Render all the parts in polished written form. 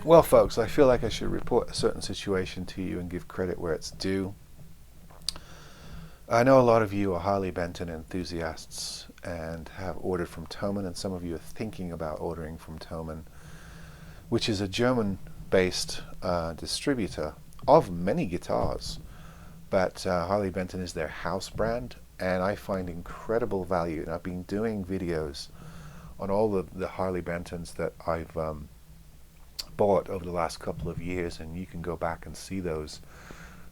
Well, folks, I feel like I should report a certain situation to you and give credit where it's due. I know a lot of you are Harley Benton enthusiasts and have ordered from Thomann, and some of you are thinking about ordering from Thomann, which is a German-based distributor of many guitars. But Harley Benton is their house brand, and I find incredible value. And I've been doing videos on all the Harley Bentons that I've bought over the last couple of years, and you can go back and see those.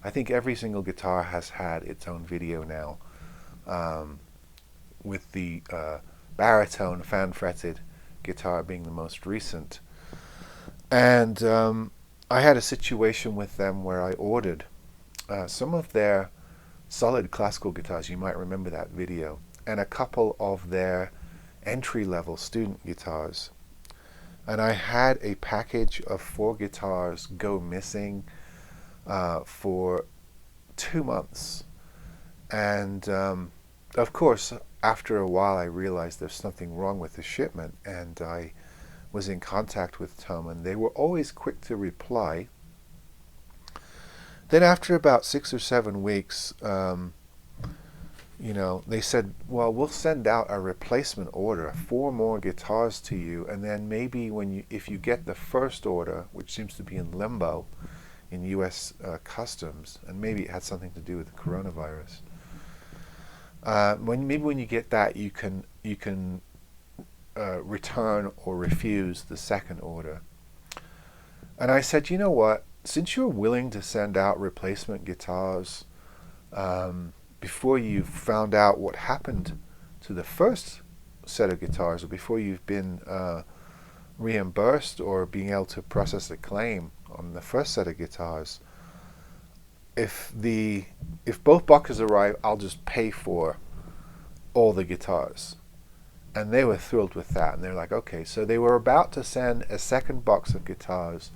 I think every single guitar has had its own video now, with the baritone fan-fretted guitar being the most recent. And I had a situation with them where I ordered some of their solid classical guitars, you might remember that video, and a couple of their entry-level student guitars. And I had a package of 4 guitars go missing for 2 months. And of course, after a while, I realized there's something wrong with the shipment, and I was in contact with Thomann. They were always quick to reply. Then after about 6 or 7 weeks, they said, well, we'll send out a replacement order, 4 more guitars to you, and then maybe if you get the first order, which seems to be in limbo in U.S. customs, and maybe it had something to do with the coronavirus. When you get that, you can return or refuse the second order. And I said, you know what? Since you're willing to send out replacement guitars before you've found out what happened to the first set of guitars, or before you've been reimbursed or being able to process a claim on the first set of guitars, if both boxes arrive, I'll just pay for all the guitars. And they were thrilled with that, and they're like, okay. So they were about to send a second box of guitars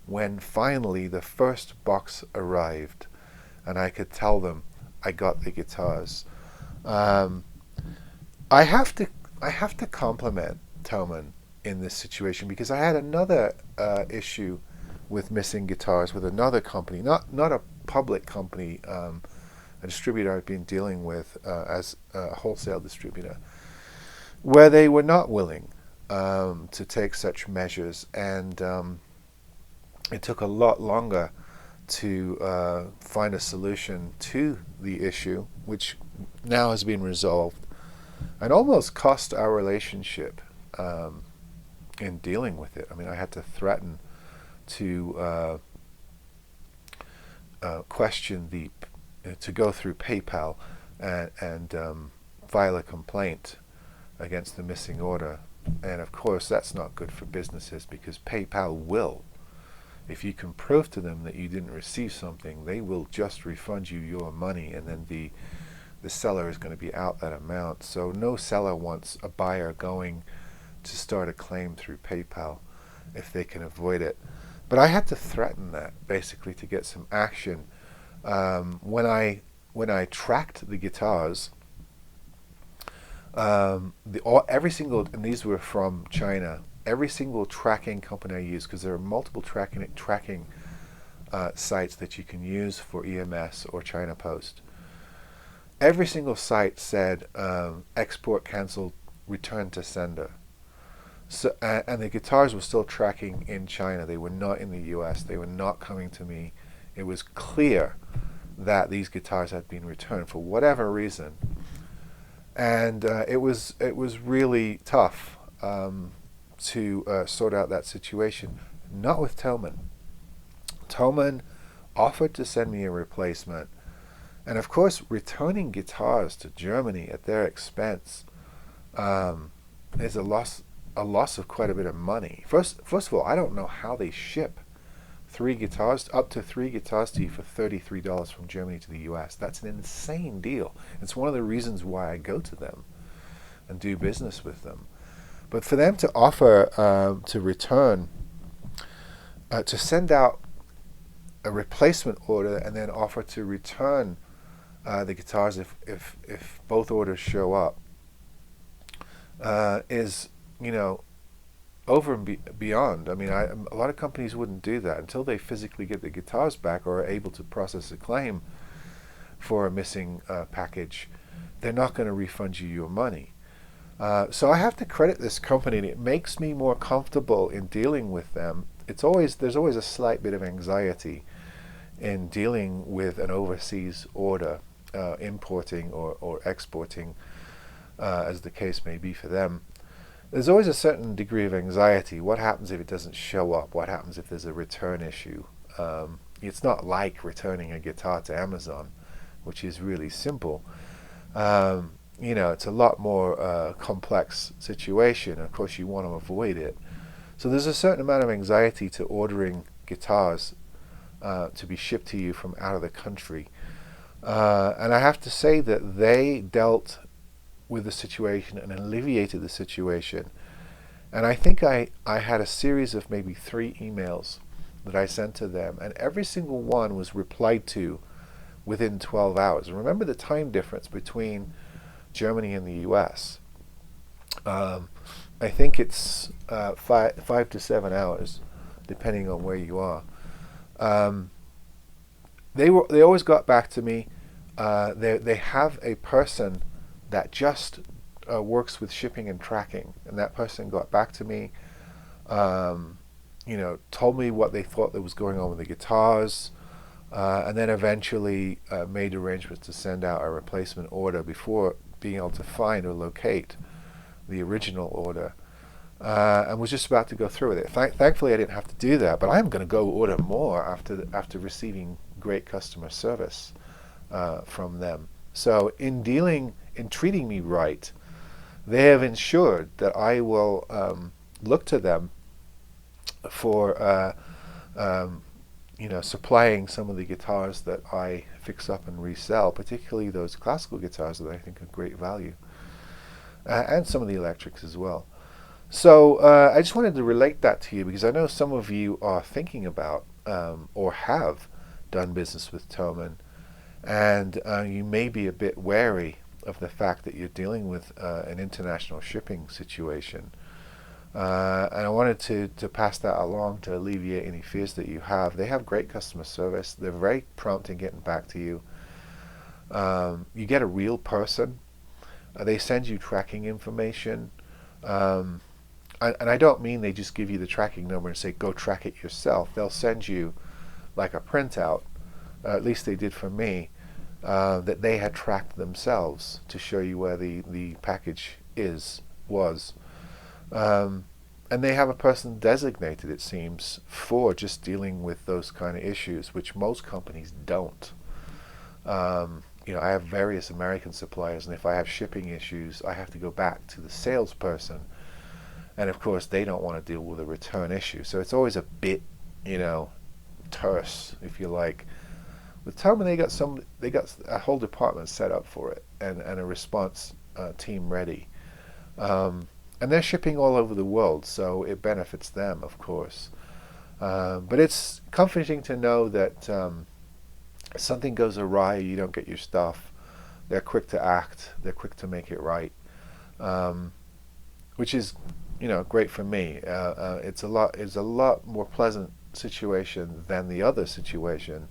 when finally the first box arrived, and I could tell them I got the guitars. I have to compliment Thomann in this situation, because I had another issue with missing guitars with another company, not a public company, a distributor I've been dealing with as a wholesale distributor, where they were not willing to take such measures, and it took a lot longer to find a solution to the issue, which now has been resolved, and almost cost our relationship in dealing with it. I mean, I had to threaten to question to go through PayPal and file a complaint against the missing order. And of course, that's not good for businesses, because PayPal will, if you can prove to them that you didn't receive something, they will just refund you your money, and then the seller is going to be out that amount. So no seller wants a buyer going to start a claim through PayPal if they can avoid it. But I had to threaten that, basically, to get some action. When I tracked the guitars, every single, and these were from China, every single tracking company I used, because there are multiple tracking sites that you can use for EMS or China Post. Every single site said export cancelled, return to sender. So, and the guitars were still tracking in China. They were not in the US. They were not coming to me. It was clear that these guitars had been returned for whatever reason. And it was really tough to sort out that situation. Not with Thomann. Thomann offered to send me a replacement, and of course, returning guitars to Germany at their expense is a loss of quite a bit of money. First of all, I don't know how they ship up to three guitars to you for $33 from Germany to the US. That's an insane deal. It's one of the reasons why I go to them and do business with them. But for them to offer to return, to send out a replacement order and then offer to return the guitars if both orders show up, is, over and beyond. I mean, a lot of companies wouldn't do that until they physically get the guitars back or are able to process a claim for a missing package. They're not going to refund you your money. So I have to credit this company, and it makes me more comfortable in dealing with them. There's always a slight bit of anxiety in dealing with an overseas order, importing or exporting, as the case may be for them. There's always a certain degree of anxiety. What happens if it doesn't show up? What happens if there's a return issue? It's not like returning a guitar to Amazon, which is really simple. It's a lot more complex situation. Of course, you want to avoid it. So there's a certain amount of anxiety to ordering guitars to be shipped to you from out of the country. And I have to say that they dealt with the situation and alleviated the situation. And I think I had a series of maybe 3 emails that I sent to them, and every single one was replied to within 12 hours. And remember the time difference between Germany and the US. I think it's 5 to 7 hours, depending on where you are. They always got back to me. They have a person that just works with shipping and tracking, and that person got back to me. Told me what they thought that was going on with the guitars, and then eventually made arrangements to send out a replacement order before being able to find or locate the original order, and was just about to go through with it. Thankfully, I didn't have to do that, but I'm going to go order more after receiving great customer service from them. So in treating me right, they have ensured that I will look to them for supplying some of the guitars that I fix up and resell, particularly those classical guitars that I think are great value, and some of the electrics as well. So I just wanted to relate that to you because I know some of you are thinking about or have done business with Thomann, and you may be a bit wary of the fact that you're dealing with an international shipping situation. And I wanted to pass that along to alleviate any fears that you have. They have great customer service. They're very prompt in getting back to you. You get a real person. They send you tracking information. And I don't mean they just give you the tracking number and say, go track it yourself. They'll send you like a printout, at least they did for me, that they had tracked themselves to show you where the package was. And they have a person designated, it seems, for just dealing with those kind of issues, which most companies don't. I have various American suppliers, and if I have shipping issues, I have to go back to the salesperson. And of course, they don't want to deal with a return issue. So it's always a bit, terse, if you like. With Thomann, they got a whole department set up for it, and a response team ready. And they're shipping all over the world, so it benefits them, of course. But it's comforting to know that if something goes awry, you don't get your stuff. They're quick to act. They're quick to make it right, which is, great for me. It's a lot more pleasant situation than the other situation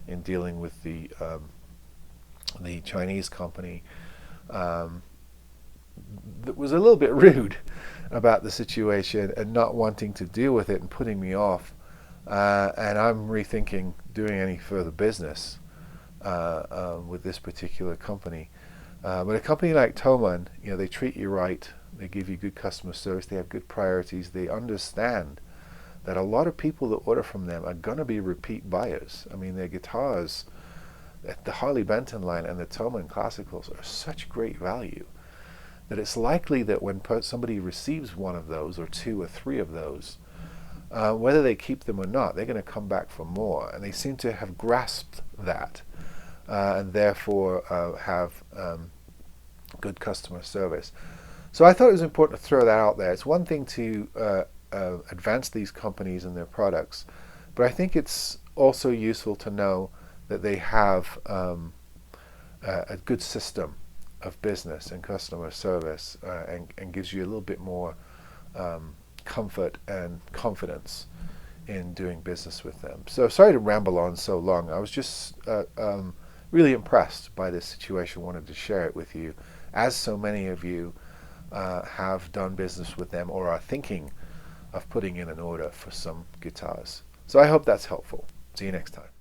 in dealing with the Chinese company. That was a little bit rude about the situation and not wanting to deal with it and putting me off. And I'm rethinking doing any further business with this particular company. But a company like Thomann, they treat you right. They give you good customer service. They have good priorities. They understand that a lot of people that order from them are going to be repeat buyers. I mean, their guitars, the Harley Benton line and the Thomann Classicals are such great value that it's likely that when somebody receives one of those, or 2 or 3 of those, whether they keep them or not, they're going to come back for more. And they seem to have grasped that, and therefore have good customer service. So I thought it was important to throw that out there. It's one thing to advance these companies and their products, but I think it's also useful to know that they have a good system of business and customer service, and gives you a little bit more comfort and confidence in doing business with them. So sorry to ramble on so long. I was just really impressed by this situation. Wanted to share it with you, as so many of you have done business with them or are thinking of putting in an order for some guitars. So I hope that's helpful. See you next time.